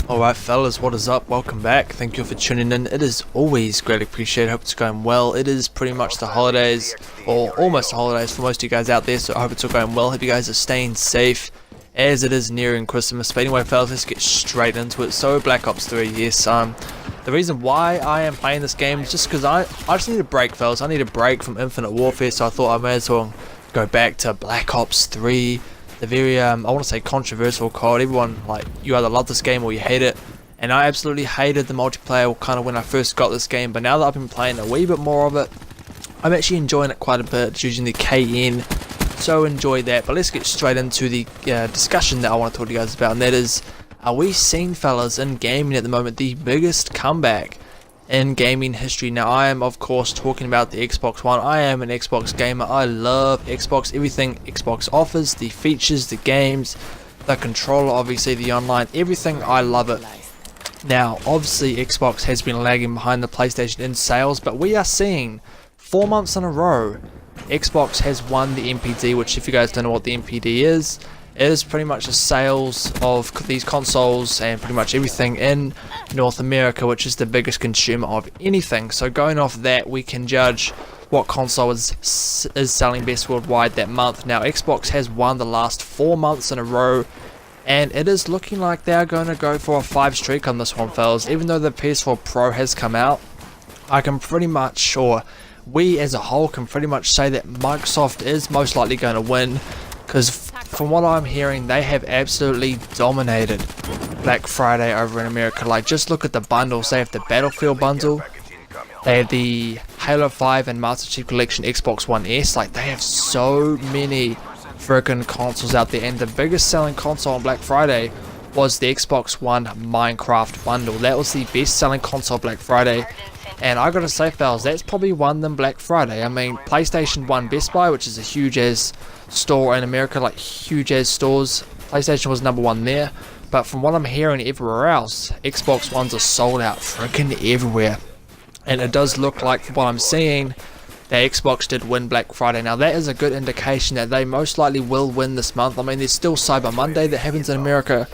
Alright fellas, what is up? Welcome back. Thank you for tuning in. It is always greatly appreciated. Hope it's going well. It is pretty much the holidays, or almost the holidays for most of you guys out there, so I hope it's all going well. Hope you guys are staying safe as it is nearing Christmas. But anyway fellas, let's get straight into it. So Black Ops 3, yes, the reason why I am playing this game is just because I just need a break, fellas. I need a break from Infinite Warfare, so I thought I may as well go back to Black Ops 3. The very, I want to say controversial COD. Everyone, like, you either love this game or you hate it. And I absolutely hated the multiplayer kind of when I first got this game. But now that I've been playing a wee bit more of it, I'm actually enjoying it quite a bit. It's using the KN. So enjoy that. But let's get straight into the discussion that I want to talk to you guys about. And that is, are we seeing, fellas, in gaming at the moment, the biggest comeback in gaming history? Now I am of course talking about the Xbox One. I am an Xbox gamer. I love Xbox, everything Xbox offers, the features, the games, the controller, obviously the online, everything. I love it. Now obviously Xbox has been lagging behind the PlayStation in sales, but we are seeing 4 months in a row Xbox has won the NPD, which if you guys don't know what the NPD is, it is pretty much the sales of these consoles and pretty much everything in North America, which is the biggest consumer of anything. So going off that, we can judge what console is selling best worldwide that month. Now Xbox has won the last 4 months in a row, and it is looking like they are going to go for a 5 streak on this one, fellas. Even though the PS4 Pro has come out, I can pretty much, or we as a whole can pretty much say that Microsoft is most likely going to win, because from what I'm hearing, they have absolutely dominated Black Friday over in America. Like, just look at the bundles. They have the Battlefield bundle, they have the Halo 5 and Master Chief Collection Xbox One S. Like, they have so many freaking consoles out there, and the biggest selling console on Black Friday was the Xbox One Minecraft bundle. That was the best selling console Black Friday. And I gotta say, fellas, that's probably won them Black Friday. I mean, PlayStation won Best Buy, which is a huge as store in America, like huge as stores. PlayStation was number 1 there. But from what I'm hearing everywhere else, Xbox Ones are sold out freaking everywhere. And it does look like, from what I'm seeing, that Xbox did win Black Friday. Now that is a good indication that they most likely will win this month. I mean, there's still Cyber Monday that happens in America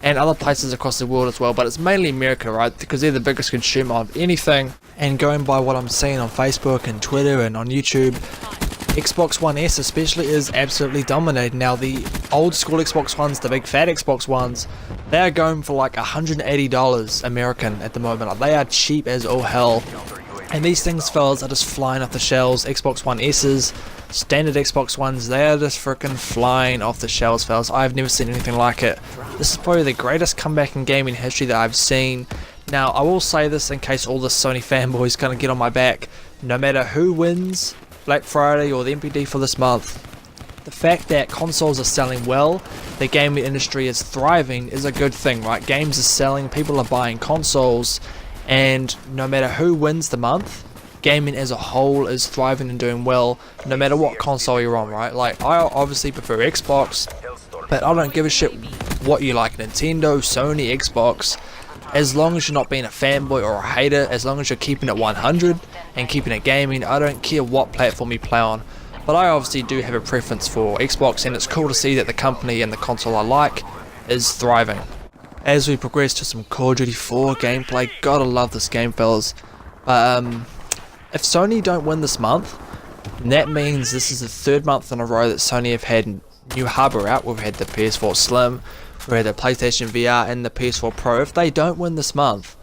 and other places across the world as well, but it's mainly America, right? Because they're the biggest consumer of anything. And going by what I'm seeing on Facebook and Twitter and on YouTube, Xbox One S especially is absolutely dominating. Now the old school Xbox Ones, the big fat Xbox Ones, they are going for like $180 American at the moment. Like, they are cheap as all hell. And these things, fellas, are just flying off the shelves. Xbox One S's, standard Xbox Ones, they are just freaking flying off the shelves, fellas. I've never seen anything like it. This is probably the greatest comeback in gaming history that I've seen. Now, I will say this in case all the Sony fanboys kind of get on my back. No matter who wins Black Friday or the NPD for this month, the fact that consoles are selling well, the gaming industry is thriving, is a good thing, right? Games are selling, people are buying consoles, and no matter who wins the month, gaming as a whole is thriving and doing well, no matter what console you're on, right? Like, I obviously prefer Xbox, but I don't give a shit what you like, Nintendo, Sony, Xbox. As long as you're not being a fanboy or a hater, as long as you're keeping it 100 and keeping it gaming, I don't care what platform you play on. But I obviously do have a preference for Xbox, and it's cool to see that the company and the console I like is thriving. As we progress to some Call of Duty 4 gameplay, gotta love this game, fellas. If Sony don't win this month, that means this is the 3rd month in a row that Sony have had new hardware out. We've had the PS4 Slim, we've had the PlayStation VR and the PS4 Pro. If they don't win this month,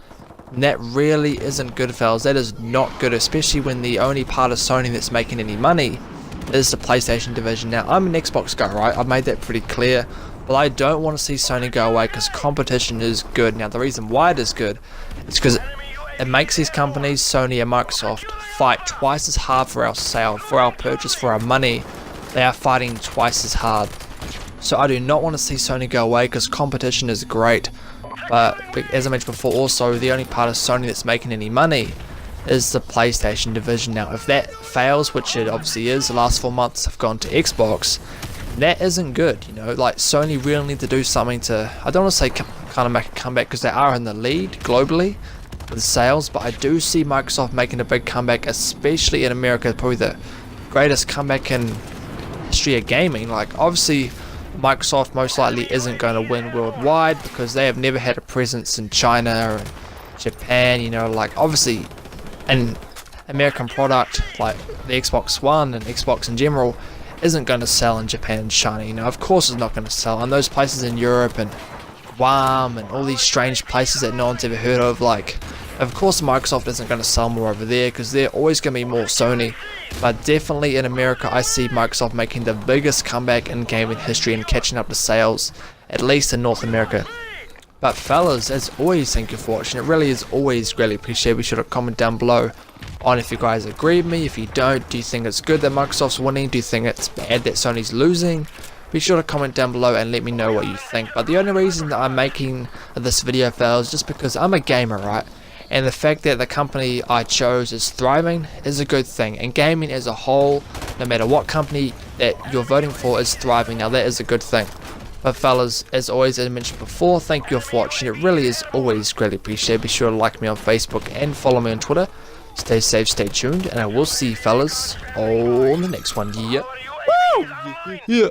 that really isn't good, fellas. That is not good, especially when the only part of Sony that's making any money is the PlayStation division. Now, I'm an Xbox guy, right? I've made that pretty clear. But I don't want to see Sony go away because competition is good. Now, the reason why it is good is because it makes these companies, Sony and Microsoft, fight twice as hard for our sale, for our purchase, for our money. They are fighting twice as hard. So I do not want to see Sony go away because competition is great. But as I mentioned before, also the only part of Sony that's making any money is the PlayStation division. Now, if that fails, which it obviously is, the last 4 months have gone to Xbox, that isn't good. You know, like, Sony really need to do something to, I don't want to say kind of make a comeback because they are in the lead globally with sales, but I do see Microsoft making a big comeback, especially in America, probably the greatest comeback in history of gaming. Like, obviously Microsoft most likely isn't going to win worldwide because they have never had a presence in China or Japan. You know, like obviously an American product like the Xbox One and Xbox in general isn't going to sell in Japan and China. You know, of course it's not going to sell. And those places in Europe and Guam and all these strange places that no one's ever heard of, like, of course Microsoft isn't going to sell more over there because they're always going to be more Sony. But definitely in America, I see Microsoft making the biggest comeback in gaming history and catching up to sales, at least in North America. But fellas, as always, thank you for watching. It really is always greatly appreciated. Be sure to comment down below on if you guys agree with me. If you don't, do you think it's good that Microsoft's winning? Do you think it's bad that Sony's losing? Be sure to comment down below and let me know what you think. But the only reason that I'm making this video, fellas, is just because I'm a gamer, right? And the fact that the company I chose is thriving is a good thing. And gaming as a whole, no matter what company that you're voting for, is thriving. Now that is a good thing. But fellas, as always, as I mentioned before, thank you for watching. It really is always greatly appreciated. Be sure to like me on Facebook and follow me on Twitter. Stay safe, stay tuned, and I will see you fellas on the next one. Yeah. Woo! Yeah.